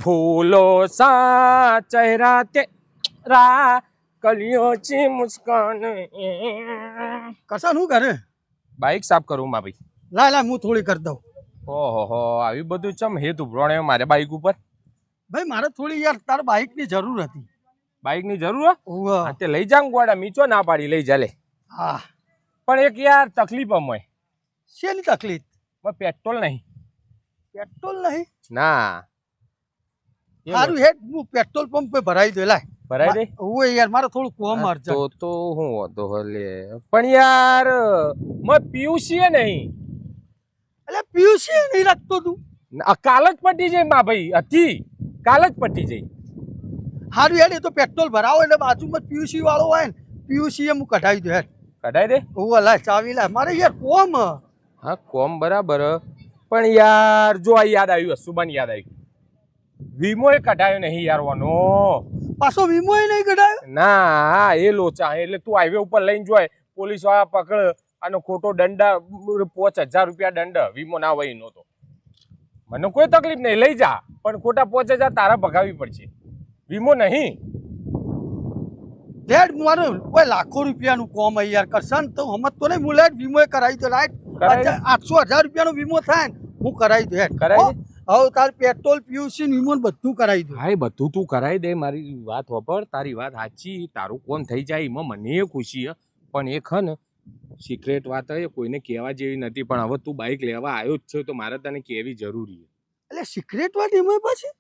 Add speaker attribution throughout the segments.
Speaker 1: फूलों सा चेहरा तेरा कलियों की मुस्कान
Speaker 2: કસા શું કરે?
Speaker 1: બાઈક સાફ કરું માં ભાઈ.
Speaker 2: લા હું થોડી કરી દઉં.
Speaker 1: ઓહો આવી બધું ચમ હેતુ ભ્રોણે મારે બાઈક ઉપર.
Speaker 2: ભાઈ મારે થોડી યાર તારા બાઇકની જરૂર હતી.
Speaker 1: બાઈક ની જરૂર
Speaker 2: ઓવે.
Speaker 1: તે લઈ જાઉં ગોડા મીચો ના પાડી લઈ જા લે.
Speaker 2: હા
Speaker 1: પણ એક યાર તકલીફ હોય
Speaker 2: શેની તકલીફ?
Speaker 1: પેટ્રોલ નહીં.
Speaker 2: પેટ્રોલ નહીં?
Speaker 1: ના
Speaker 2: સારું હેડ હું પેટ્રોલ પંપ પે ભરાઈ દે લાય.
Speaker 1: ભરાઈ દે.
Speaker 2: ઓવે યાર મારે થોડું કોમ અર્જન્ટ.
Speaker 1: તો હું હોતો હલે પણ યાર મેં પીયુસી નહીં.
Speaker 2: એટલે પીયુસી નહીં રાખતો તું?
Speaker 1: કાલ જ પટી જાય માં ભાઈ હતી કાલ જ પટી જાય.
Speaker 2: સારું હેડ એ તો પેટ્રોલ ભરાવો એટલે બાજુમાં પીયુસી વાળો હોય ને પીયુસી એ હું કઢાવી દઉં હેડ.
Speaker 1: કઢાઈ દે.
Speaker 2: ઓવે લાય ચાવી લાય મારે યાર કોમ.
Speaker 1: હા કોમ બરાબર પણ યાર જો આ યાદ આવ્યું સુબાન યાદ આવ્યું વીમો એ કઢાયો નહીં યાર વાનો.
Speaker 2: પાછો વીમો એ નહીં કઢાયો?
Speaker 1: ના એ લોચા એટલે તું હાઈવે ઉપર લઈને જોય પોલીસ વાળા પકડ આનો ખોટો દંડ 5000 રૂપિયા દંડ વીમો ના હોય નો તો મને કોઈ તકલીફ નહીં લઈ જા પણ ખોટા 5000 તારા ભગાવી પડશે વીમો નહીં.
Speaker 2: ડેડ મારું કોઈ લાખો રૂપિયાનું કોમ હોય યાર કરશન તો હમત તો નહીં મુલેટ વીમો એ કરાવી દો લાઈટ 800,000 રૂપિયાનો વીમો થાય ને હું કરાવી દઉં હેડ.
Speaker 1: કરાવી દે.
Speaker 2: હવે તાર પેટ્રોલ પીયુસી વીમો બધું કરાવી દઉં.
Speaker 1: હા બધું તું કરાવી દે મારી વાત વાપર તારી વાત સાચી તારું કોમ થઈ જાય એમાં મને ખુશી હે પણ એ ખન સિક્રેટ વાત હે કોઈને કહેવા જેવી નથી પણ હવે તું બાઇક લેવા આવ્યો જ છે તો મારે તને કહેવી જરૂરી છે.
Speaker 2: એટલે સિક્રેટ વાત એમાં પાછી?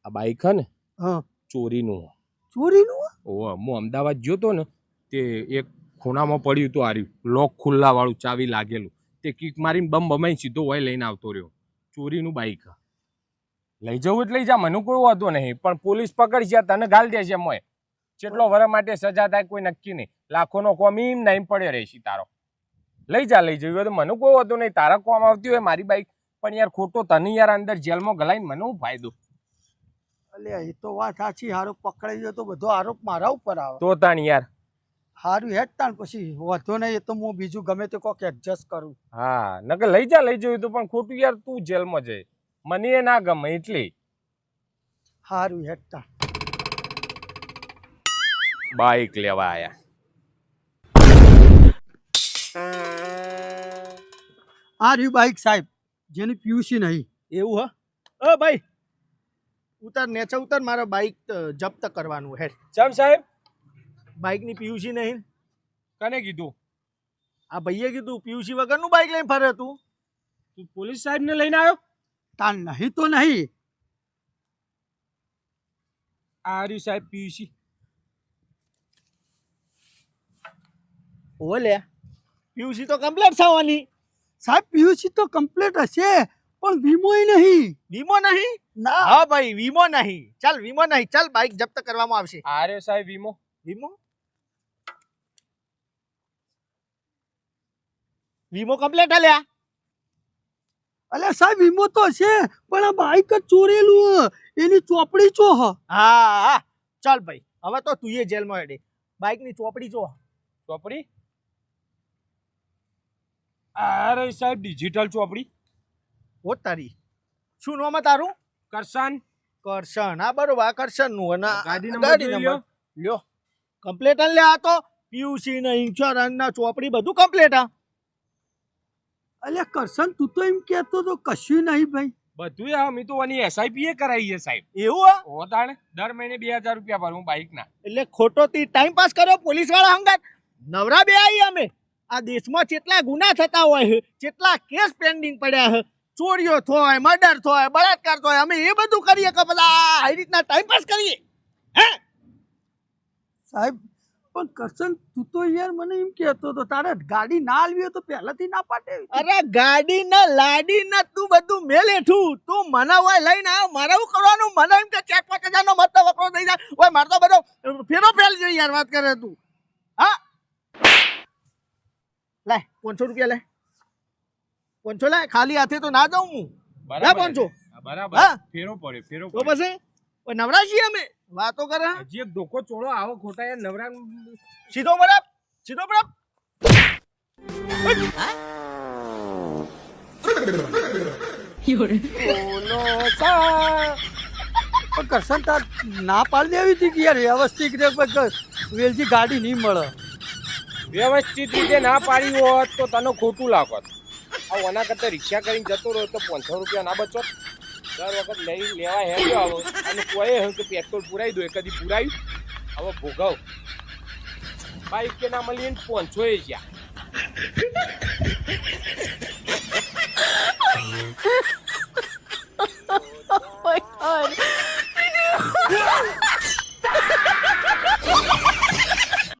Speaker 1: આ બાઇક હે ને
Speaker 2: હા
Speaker 1: ચોરીનું.
Speaker 2: ચોરીનું?
Speaker 1: ઓહ હું અમદાવાદ ગયો તો ને તે એક ખૂણામાં પડ્યું તો હાર્યું લોક ખુલ્લા વાળું ચાવી લાગેલું તે કિક મારીને બમ બમાઈ સીધો હોય લઈને આવતો રહ્યો. ચોરીનું બાઇક લઈ જવું એટલે લઈ જા મને કોઈ વાંધો નહીં પણ પોલીસ પકડશે તને ગાલ દેશે મોય કેટલો વર માટે સજા થાય કોઈ નક્કી નહીં લાખોનો કોમ એમ નહીં પડે રહેશે તારો. લઈ જા લઈ જવું તો મને કોઈ વાંધો નહીં તારા કોમ આવતી હોય મારી બાઇક પણ યાર ખોટો તને યાર અંદર જેલમાં ગલાઈને મને શું ફાયદો?
Speaker 2: અલ્યા એ તો વાત સાચી. હારો પકડાઈ ગયો તો બધો આરોપ મારા ઉપર આવે
Speaker 1: તો તાણ યાર.
Speaker 2: હારું હેડ તાણ પછી વાંધો નહીં એ તો હું બીજું ગમે તે કોક એડજસ્ટ કરું.
Speaker 1: હા નકર લઈ જા લઈ જવું તો પણ ખોટું યાર તું જેલમાં જઈ મને એ ના ગમે એટલે.
Speaker 2: હારું હેડ તાણ.
Speaker 1: બાઇક લેવા આયા.
Speaker 2: આ રહ્યું બાઈક સાહેબ જેની પીયુસી નહીં.
Speaker 3: એવું હ ભાઈ ઉતાર નેચા ઉતાર મારા બાઇક જપ્ત કરવાનું હેડ.
Speaker 1: ચમ સાહેબ
Speaker 3: બાઇકની પીયુસી નહીં.
Speaker 1: કને કીધું?
Speaker 3: આ ભાઈએ કીધું પીયુસી વગરનું બાઇક લઈને ફરે તું
Speaker 1: પોલીસ સાહેબ ને લઈને આવ્યો?
Speaker 2: તાન નહીં તો નહીં.
Speaker 1: આ રહ્યું સાહેબ પીયુસી.
Speaker 3: ઓલે પીયુસી તો કમ્પ્લીટ થવાની.
Speaker 2: સાહેબ પીયુસી તો કમ્પ્લીટ હશે પણ વીમો નહીં.
Speaker 3: વીમો નહીં?
Speaker 2: ના
Speaker 3: હા ભાઈ વીમો નહીં. ચાલ વીમો નહીં ચાલ બાઇક જપ્ત કરવામાં આવશે.
Speaker 1: આ રહ્યો સાહેબ વીમો.
Speaker 3: વીમો વીમો કમ્પ્લીટ હલ્યા.
Speaker 2: અલ્યા સાહેબ વીમો તો હશે પણ આ બાઈક જ ચોરેલું એની ચોપડી ચો હ.
Speaker 3: હા ચાલ ભાઈ હવે તો તું એ જેલમાં હેડે. બાઇકની ચોપડી જો.
Speaker 1: ચોપડી? અરે સાહેબ ડિજિટલ ચોપડી.
Speaker 3: હો તારી શું નામ તારું?
Speaker 1: કરશન.
Speaker 3: કરશન. હા બરોબર કરશન નું અને
Speaker 1: ગાડી નંબર
Speaker 3: લ્યો કમ્પ્લીટ લે. આ તો પીયુસી ના ઇન્સ્યોરન્સ ના ચોપડી બધું કમ્પ્લીટ. હા
Speaker 2: અલ્યા કરશન તું તો એમ કહેતો તો કશું નહીં ભાઈ.
Speaker 1: બધું અમે તો આની એસઆઈપી એ કરાવી છે સાહેબ.
Speaker 3: એવું
Speaker 1: હો તાણે દર મહિને 2000 રૂપિયા ભરું બાઇક ના.
Speaker 3: એટલે ખોટો તી ટાઈમ પાસ કર્યો પોલીસ વાળા હંગાત નવરા બે આવી અમે. આ દેશમાં કેટલા ગુના થતા હોય કેટલા કેસ પેન્ડિંગ પડ્યા છે ચોરીઓ થાય મર્ડર થાય બળાત્કાર થાય અમે એ બધું કરીએ કે બધા આ રીતના ટાઈમ પાસ કરીએ હે
Speaker 2: સાહેબ પણ કરશન તું તો યાર મને એમ કહેતો તો તારે ગાડી ના આલવી હોય તો પહેલાથી ના પાટે.
Speaker 3: અરે ગાડી ના લાડી ના તું બધું મેલ હેઠું તું મને હોય લઈને આવ મારે શું કરવાનું મને એમ કે 4-5 હજારનો મત વકરો થઈ જાય ઓય મારે તો બધો ફેરો ફેલ જોઈએ યાર વાત કરે તું. હા લે 500 રૂપિયા લે 500 લે ખાલી હાથે તો ના જાઉં હું.
Speaker 1: બરાબર
Speaker 3: 500
Speaker 1: બરાબર.
Speaker 3: હા
Speaker 1: ફેરો પડે ફેરો
Speaker 3: તો
Speaker 1: પડે.
Speaker 3: પછી નવરા છીએ અમે વાતો કરે.
Speaker 1: હજી એક ધોકો ચોળો આવો ખોટા યાર નવરા.
Speaker 3: સીધો બરાબર સીધો બરાબર.
Speaker 1: ફૂલો સા
Speaker 2: પણ કરશન તાર ના પાડી દેવી હતી કે યાર વ્યવસ્થિત રીતે વેલજી ગાડી નહીં મળે.
Speaker 1: વ્યવસ્થિત રીતે ના પાડી હોત તો તને ખોટું લાગત. આ ઓના કરતાં રિક્ષા કરીને જતો રહ્યો તો 500 રૂપિયા ના બચોત. દર વખત લઈ લેવા હેડ્યો આવો અને કોઈ હું કે પેટ્રોલ પુરાઈ દો, કદી પુરાયું. હવે ભોગવ બાઈક કે ના મળી 500 એ જ્યાં